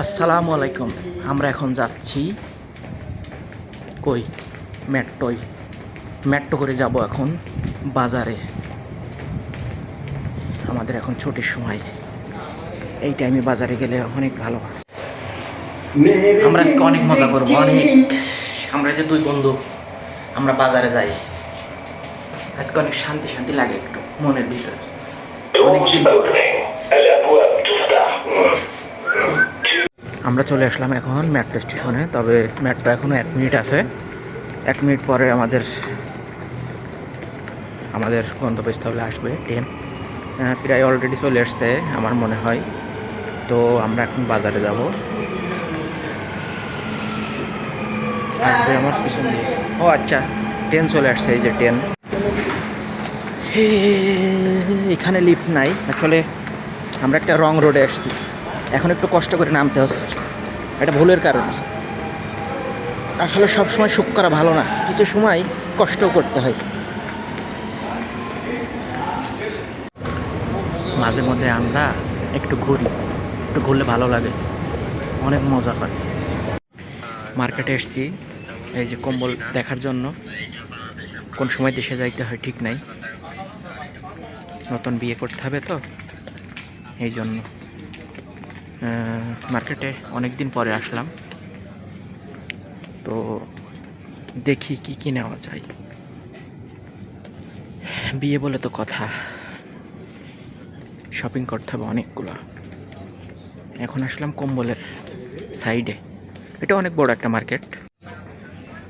আসসালামু আলাইকুম। আমরা এখন যাচ্ছি কই মেট্রো করে যাব এখন বাজারে। আমাদের এখন ছুটির সময়, এই টাইমে বাজারে গেলে অনেক ভালো। আমরা আজকে অনেক মজা করবো, আমরা যে দুই বন্ধু আমরা বাজারে যাই, আজকে অনেক শান্তি শান্তি লাগে একটু মনের ভিতর। অনেকদিন পর আমরা চলে আসলাম এখন মেট্রো স্টেশনে। তবে মেট্রো এখনও 1 মিনিট আছে। 1 মিনিট পরে আমাদের গন্তব্যস্থলে আসবে ট্রেন। প্রায় অলরেডি চলে আসছে আমার মনে হয়। তো আমরা এখন বাজারে যাব। আসবে আমার পিছন দিয়ে। ও আচ্ছা, ট্রেন চলে আসছে। এই যে ট্রেন। এখানে লিফট নাই আসলে। আমরা একটা রং রোডে আসছি, এখন একটু কষ্ট করে নামতে হচ্ছে। এটা ভুলের কারণে। আসলে সবসময় সুখ করা ভালো না, কিছু সময় কষ্টও করতে হয়। মাঝে মধ্যে আমরা একটু ঘুরলে ভালো লাগে, অনেক মজা হয়। মার্কেটে এসেছি এই যে কম্বল দেখার জন্য। কোন সময় দেশে যাইতে হয় ঠিক নাই, নতুন বিয়ে করতে হবে তো এই জন্য মার্কেটে অনেক দিন পরে আসলাম। তো দেখি কি নেওয়া যায়। বিয়ে বলে তো কথা, শপিং করতে হবে অনেকগুলো। এখন আসলাম কম্বলের সাইডে। এটা অনেক বড় একটা মার্কেট।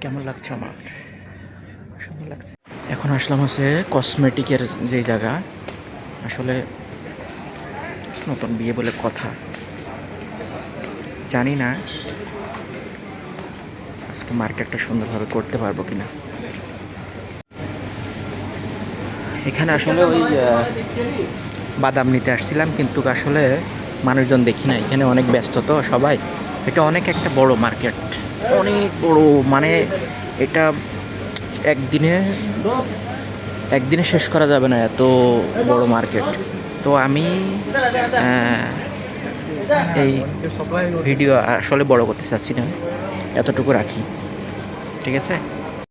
কেমন লাগছে আমার? সুন্দর লাগছে। এখন আসলাম হচ্ছে কসমেটিকের যে জায়গা। আসলে নতুন বিয়ে বলে কথা, জানি না আজকে মার্কেটটা সুন্দরভাবে করতে পারবো কিনা। এখানে আসলে ওই বাদাম নিতে আসছিলাম, কিন্তু আসলে মানুষজন দেখি না। এখানে অনেক ব্যস্ত তো সবাই। এটা অনেক একটা বড় মার্কেট, অনেক বড়। মানে এটা একদিনে শেষ করা যাবে না, এত বড় মার্কেট। তো আমি এই ভিডিও আসলে বড় করতে চাচ্ছি না, এতটুকু রাখি, ঠিক আছে।